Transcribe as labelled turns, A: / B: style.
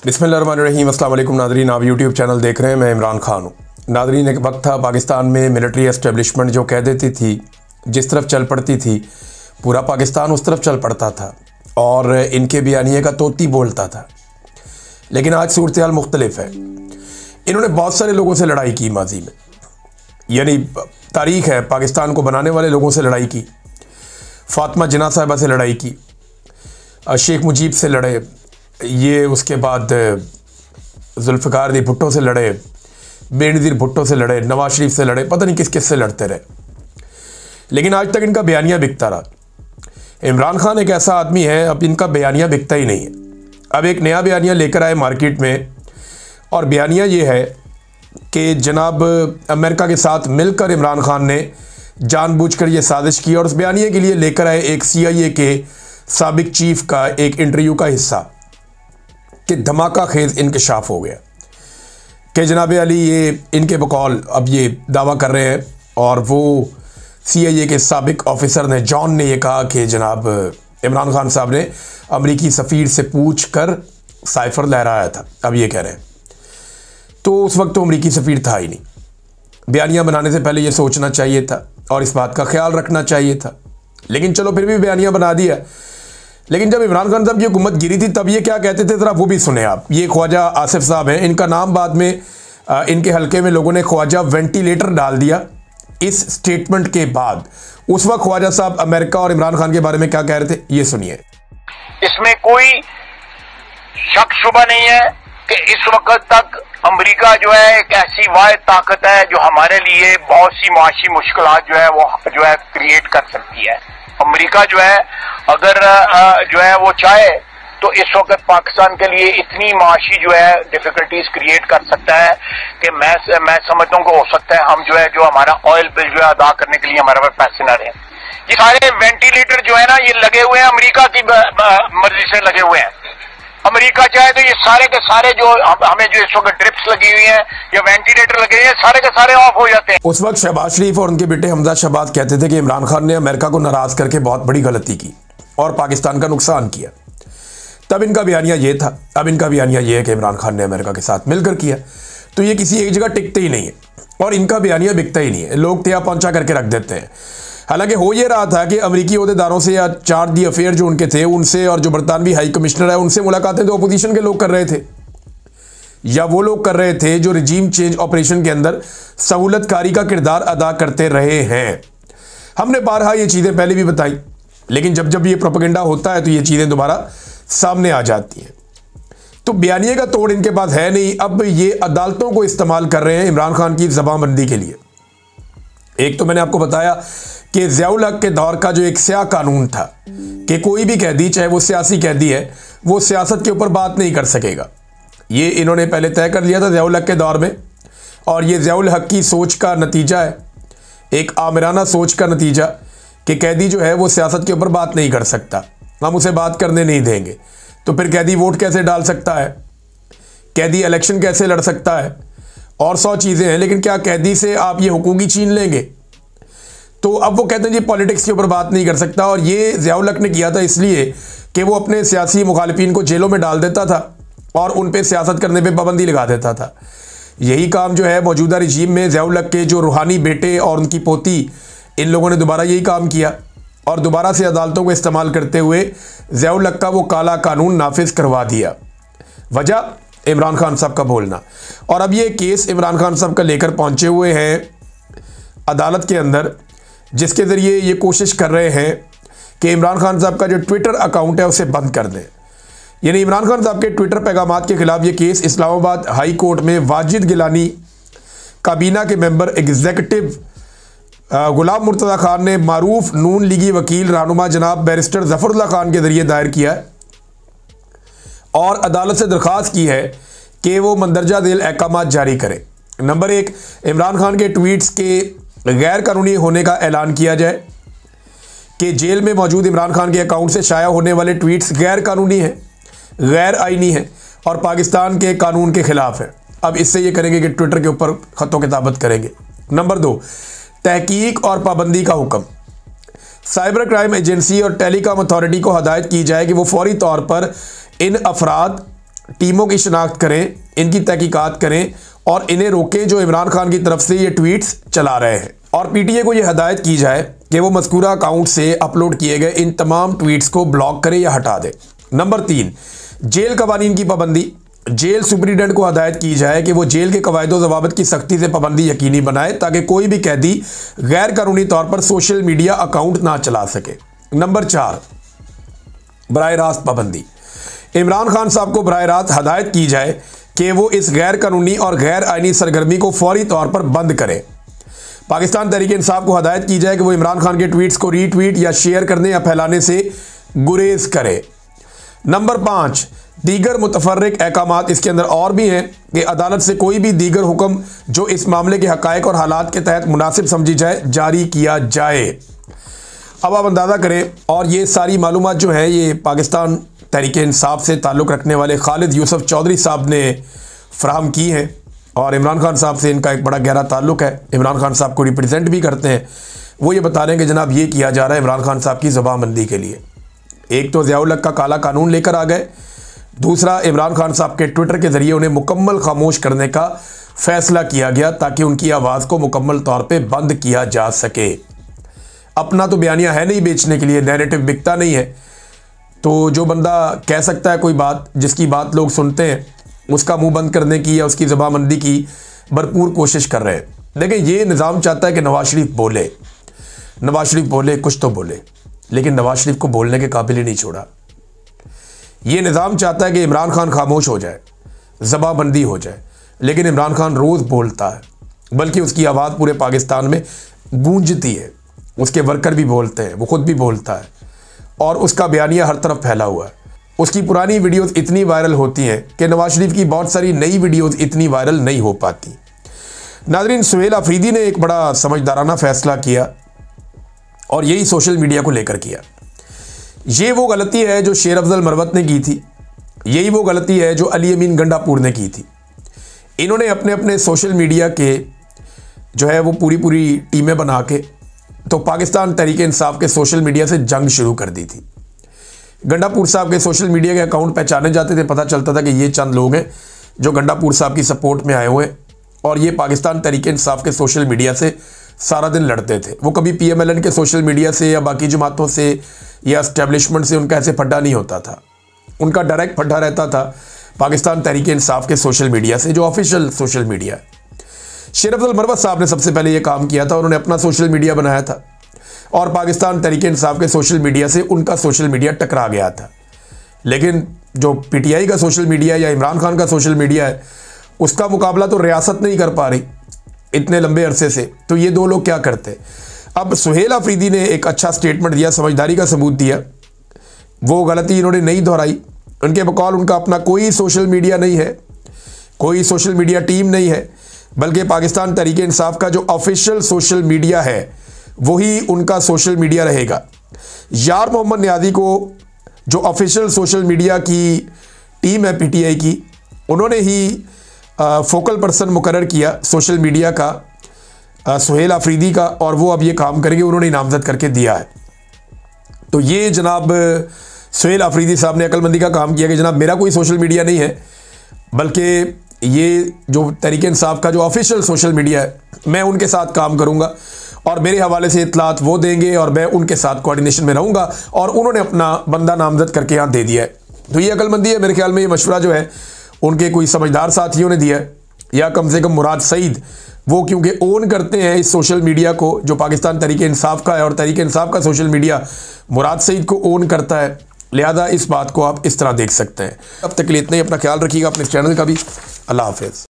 A: बिस्मिल्लाहिर्रहमानिर्रहीम। अस्सलाम वालेकुम नादरीन, आप यूट्यूब चैनल देख रहे हैं। मैं इमरान खान हूँ। नादरीन, एक वक्त था पाकिस्तान में मिलिट्री एस्टेब्लिशमेंट जो कह देती थी, जिस तरफ चल पड़ती थी पूरा पाकिस्तान उस तरफ चल पड़ता था और इनके बयानिए का तोती बोलता था। लेकिन आज सूरत हाल मुख्तलिफ है। इन्होंने बहुत सारे लोगों से लड़ाई की माजी में, यानी तारीख़ है, पाकिस्तान को बनाने वाले लोगों से लड़ाई की, फातिमा जिन्ना साहिबा से लड़ाई की, शेख मुजीब से लड़े, ये उसके बाद जुल्फ़िकार दी भुट्टो से लड़े, बेनज़ीर भुट्टो से लड़े, नवाज शरीफ से लड़े, पता नहीं किस किस से लड़ते रहे। लेकिन आज तक इनका बयानिया बिकता रहा। इमरान खान एक ऐसा आदमी है, अब इनका बयानिया बिकता ही नहीं है। अब एक नया बयानिया लेकर आए मार्केट में, और बयानिया ये है कि जनाब अमेरिका के साथ मिलकर इमरान खान ने जानबूझकर ये साजिश की, और उस बयानिए के लिए लेकर आए एक CIA के साबिक चीफ का एक इंटरव्यू का हिस्सा कि धमाका खेज इंकशाफ हो गया कि जनाब अली ये इनके बकौल अब ये दावा कर रहे हैं, और वो CIA के साबिक ऑफिसर ने, जॉन ने, ये कहा कि जनाब इमरान खान साहब ने अमरीकी सफ़ीर से पूछ कर साइफर लहराया था। अब ये कह रहे हैं, तो उस वक्त तो अमरीकी सफ़ीर था ही नहीं। बयानिया बनाने से पहले ये सोचना चाहिए था और इस बात का ख्याल रखना चाहिए था। लेकिन चलो, फिर भी बयानिया बना दिया। लेकिन जब इमरान खान साहब की हुकूमत गिरी थी तब ये क्या कहते थे, ज़रा वो भी सुने आप। ये ख्वाजा आसिफ साहब हैं, इनका नाम बाद में इनके हल्के में लोगों ने ख्वाजा वेंटिलेटर डाल दिया इस स्टेटमेंट के बाद। उस वक्त ख्वाजा साहब अमेरिका और इमरान खान के बारे में क्या कह रहे थे, ये सुनिए।
B: इसमें कोई शक शुबा नहीं है कि इस वक्त तक अमेरिका जो है एक ऐसी वाहिद ताकत है जो हमारे लिए बहुत सी मुआशी मुश्किलात जो है वो जो है क्रिएट कर सकती है। अमेरिका जो है अगर जो है वो चाहे तो इस वक्त पाकिस्तान के लिए इतनी माशी जो है डिफिकल्टीज क्रिएट कर सकता है कि मैं समझता हूँ कि हो सकता है हम जो है जो हमारा ऑयल बिल जो है अदा करने के लिए हमारे पास पैसे ना रहे। ये सारे वेंटिलेटर जो है ना, ये लगे हुए हैं अमेरिका की मर्जी से लगे हुए हैं। अमेरिका चाहे तो ये सारे के सारे जो हमें जो इस वक्त ड्रिप्स लगी हुई हैं या वेंटिलेटर लगे हुए हैं, सारे के सारे ऑफ हो जाते हैं।
A: उस वक्त शहबाज शरीफ और उनके बेटे हमजा शहबाज कहते थे कि इमरान खान ने अमेरिका को नाराज करके बहुत बड़ी गलती की और पाकिस्तान का नुकसान किया। तब इनका बयानिया ये था। अब इनका बयानिया ये है कि इमरान खान ने अमेरिका के साथ मिलकर किया। तो ये किसी एक जगह टिकते ही नहीं है और इनका बयानिया बिकता ही नहीं है। लोग त्या पहुंचा करके रख देते हैं। हालांकि हो ये रहा था कि अमरीकी ओहदेदारों से या चार्ज दी अफेयर जो उनके थे उनसे, और जो बरतानवी हाई कमिश्नर है उनसे मुलाकातें तो अपोजिशन के लोग कर रहे थे, या वो लोग कर रहे थे जो रिजीम चेंज ऑपरेशन के अंदर सहूलतकारी का किरदार अदा करते रहे हैं। हमने बारहा ये चीज़ें पहले भी बताई, लेकिन जब जब ये प्रोपेगेंडा होता है तो ये चीज़ें दोबारा सामने आ जाती हैं। तो बयानिए का तोड़ इनके पास है नहीं। अब ये अदालतों को इस्तेमाल कर रहे हैं इमरान खान की जबानबंदी के लिए। एक तो मैंने आपको बताया कि ज़ियाउल हक के दौर का जो एक स्याह कानून था कि कोई भी कैदी, चाहे वो सियासी कैदी है, वो सियासत के ऊपर बात नहीं कर सकेगा। ये इन्होंने पहले तय कर लिया था ज़ियाउल हक के दौर में, और ये ज़ियाउल हक की सोच का नतीजा है, एक आमिराना सोच का नतीजा कि कैदी जो है वो सियासत के ऊपर बात नहीं कर सकता, हम उसे बात करने नहीं देंगे। तो फिर कैदी वोट कैसे डाल सकता है, कैदी इलेक्शन कैसे लड़ सकता है, और 100 चीज़ें हैं। लेकिन क्या कैदी से आप ये हुकूक ही छीन लेंगे? तो अब वो कहते हैं जी पॉलिटिक्स के ऊपर बात नहीं कर सकता। और ये ज़ियाउल हक ने किया था इसलिए कि वो अपने सियासी मुखालिफिन को जेलों में डाल देता था और उन पे सियासत करने पे पाबंदी लगा देता था। यही काम जो है मौजूदा रजीम में ज़ियाउल हक के जो रूहानी बेटे और उनकी पोती, इन लोगों ने दोबारा यही काम किया और दोबारा से अदालतों को इस्तेमाल करते हुए ज़ियाउल हक का वो काला कानून नाफिज करवा दिया। वजह इमरान खान साहब का बोलना। और अब ये केस इमरान खान साहब का लेकर पहुँचे हुए हैं अदालत के अंदर, जिसके ज़रिए ये कोशिश कर रहे हैं कि इमरान खान साहब का जो ट्विटर अकाउंट है उसे बंद कर दें। यानी इमरान खान साहब के ट्विटर पैगामात के खिलाफ ये केस इस्लामाबाद हाई कोर्ट में वाजिद गिलानी काबीना के मेंबर एग्जीक्यूटिव गुलाम मुर्तज़ा खान ने मारूफ नून लीगी वकील रहनुमा जनाब बैरिस्टर ज़फ़रुल्लाह खान के ज़रिए दायर किया है, और अदालत से दरख्वास्त की है कि वो मंदरजा झेल अहकामात जारी करे। नंबर 1, इमरान खान के ट्वीट्स के गैर कानूनी होने का ऐलान किया जाए कि जेल में मौजूद इमरान खान के अकाउंट से शाया होने वाले ट्वीट्स गैर कानूनी हैं, गैर आईनी हैं और पाकिस्तान के कानून के ख़िलाफ़ है। अब इससे ये करेंगे कि ट्विटर के ऊपर ख़तों किताबत करेंगे। नंबर 2, तहकीक और पाबंदी का हुक्म। साइबर क्राइम एजेंसी और टेलीकॉम अथॉरिटी को हदायत की जाए कि वो फौरी तौर पर इन अफराद टीमों की शिनाख्त करें, इनकी तहकीकात करें और इन्हें रोकें जो इमरान खान की तरफ से ये ट्वीट्स चला रहे हैं। और पीटीए को ये हदायत की जाए कि वो मज़कूरा अकाउंट से अपलोड किए गए इन तमाम ट्वीट्स को ब्लॉक करे या हटा दे। नंबर 3, जेल कवानीन की पाबंदी। जेल सुपरिटेंडेंट को हदायत की जाए कि वो जेल के कवायद व ज़वाबित की सख्ती से पाबंदी यकीनी बनाए ताकि कोई भी कैदी गैर कानूनी तौर पर सोशल मीडिया अकाउंट ना चला सके। नंबर 4, बराह रास्त पाबंदी। इमरान खान साहब को बराह रास्त हदायत की जाए कि वो इस गैर कानूनी और गैर आईनी सरगर्मी को फौरी तौर पर बंद करें। पाकिस्तान तहरीक इंसाफ को हदायत की जाए कि वो इमरान खान के ट्वीट्स को रीट्वीट या शेयर करने या फैलाने से गुरेज करे। नंबर 5, दीगर मुतफर्रिक अहकामात इसके अंदर और भी हैं कि अदालत से कोई भी दीगर हुक्म जो इस मामले के हकायक और हालात के तहत मुनासिब समझी जाए जारी किया जाए। अब आप अंदाज़ा करें, और ये सारी मालूमात जो है ये पाकिस्तान तहरीक इंसाफ से ताल्लुक़ रखने वाले खालिद यूसुफ चौधरी साहब ने फ्राहम की हैं और इमरान खान साहब से इनका एक बड़ा गहरा ताल्लुक़ है। इमरान खान साहब को रिप्रेजेंट भी करते हैं। वो ये बता रहे हैं कि जनाब ये किया जा रहा है इमरान खान साहब की ज़बानबंदी के लिए। एक तो ज़ियाउल हक का काला कानून लेकर आ गए, दूसरा इमरान खान साहब के ट्विटर के ज़रिए उन्हें मुकम्मल खामोश करने का फ़ैसला किया गया ताकि उनकी आवाज़ को मुकम्मल तौर पर बंद किया जा सके। अपना तो बयानिया है नहीं बेचने के लिए, नैरेटिव बिकता नहीं है, तो जो बंदा कह सकता है कोई बात जिसकी बात लोग सुनते हैं उसका मुंह बंद करने की या उसकी ज़बानबंदी की भरपूर कोशिश कर रहे हैं। देखिए, ये निज़ाम चाहता है कि नवाज शरीफ बोले, नवाज शरीफ बोले, कुछ तो बोले, लेकिन नवाज शरीफ को बोलने के काबिल ही नहीं छोड़ा। ये निज़ाम चाहता है कि इमरान खान खामोश हो जाए, ज़बानबंदी हो जाए, लेकिन इमरान खान रोज़ बोलता है, बल्कि उसकी आवाज़ पूरे पाकिस्तान में गूंजती है। उसके वर्कर भी बोलते हैं, वो खुद भी बोलता है और उसका बयानिया हर तरफ फैला हुआ है। उसकी पुरानी वीडियोस इतनी वायरल होती हैं कि नवाज शरीफ की बहुत सारी नई वीडियोस इतनी वायरल नहीं हो पाती। नाज़रीन, सुहेल अफरीदी ने एक बड़ा समझदाराना फैसला किया और यही सोशल मीडिया को लेकर किया। ये वो गलती है जो शेर अफजल मरवत ने की थी, यही वो गलती है जो अली अमीन गंडापुर ने की थी। इन्होंने अपने अपने सोशल मीडिया के जो है वो पूरी टीमें बना के तो पाकिस्तान तहरीक इंसाफ के सोशल मीडिया से जंग शुरू कर दी थी। गंडापुर साहब के सोशल मीडिया के अकाउंट पहचाने जाते थे, पता चलता था कि ये चंद लोग हैं जो गंडापुर साहब की सपोर्ट में आए हुए हैं और ये पाकिस्तान तहरीक इंसाफ के सोशल मीडिया से सारा दिन लड़ते थे। वो कभी PMLN के सोशल मीडिया से या बाकी जमातों से या एस्टेब्लिशमेंट से उनका ऐसे फड्डा नहीं होता था। उनका डायरेक्ट फड्डा रहता था पाकिस्तान तहरीक इंसाफ के सोशल मीडिया से, जो ऑफिशियल सोशल मीडिया है। शेर अफजल मरवत साहब ने सबसे पहले ये काम किया था। उन्होंने अपना सोशल मीडिया बनाया था और पाकिस्तान तहरीक इंसाफ के सोशल मीडिया से उनका सोशल मीडिया टकरा गया था। लेकिन जो PTI का सोशल मीडिया या इमरान खान का सोशल मीडिया है, उसका मुकाबला तो रियासत नहीं कर पा रही इतने लंबे अरसे से। तो ये दो लोग क्या करते? अब सुहेल अफरीदी ने एक अच्छा स्टेटमेंट दिया, समझदारी का सबूत दिया। वो गलती इन्होंने नहीं दोहराई। उनके बकौल उनका अपना कोई सोशल मीडिया नहीं है, कोई सोशल मीडिया टीम नहीं है, बल्कि पाकिस्तान तहरीक इंसाफ का जो ऑफिशियल सोशल मीडिया है वही उनका सोशल मीडिया रहेगा। यार मोहम्मद नियाज़ी को जो ऑफिशियल सोशल मीडिया की टीम है PTI की, उन्होंने ही फोकल पर्सन मुकर्रर किया सोशल मीडिया का सुहेल अफरीदी का, और वो अब ये काम करेंगे, उन्होंने नामजद करके दिया है। तो ये जनाब सुहेल अफरीदी साहब ने अक्लमंदी का काम किया कि जनाब मेरा कोई सोशल मीडिया नहीं है, बल्कि ये जो तहरीक इंसाफ का जो ऑफिशियल सोशल मीडिया है मैं उनके साथ काम करूंगा और मेरे हवाले से इतलात वो देंगे और मैं उनके साथ कोऑर्डिनेशन में रहूंगा, और उन्होंने अपना बंदा नामजद करके यहाँ दे दिया है। तो ये अक्लमंदी है। मेरे ख्याल में ये मशवरा जो है उनके कोई समझदार साथियों ने दिया है, या कम से कम मुराद सईद, वो क्योंकि ओन करते हैं इस सोशल मीडिया को जो पाकिस्तान तहरीक इंसाफ का है, और तहरीक इंसाफ का सोशल मीडिया मुराद सईद को ओन करता है, लिहाजा इस बात को आप इस तरह देख सकते हैं। अब तक के लिए इतना ही। अपना ख्याल रखिएगा, अपने चैनल का भी। अल्लाह हाफिज़।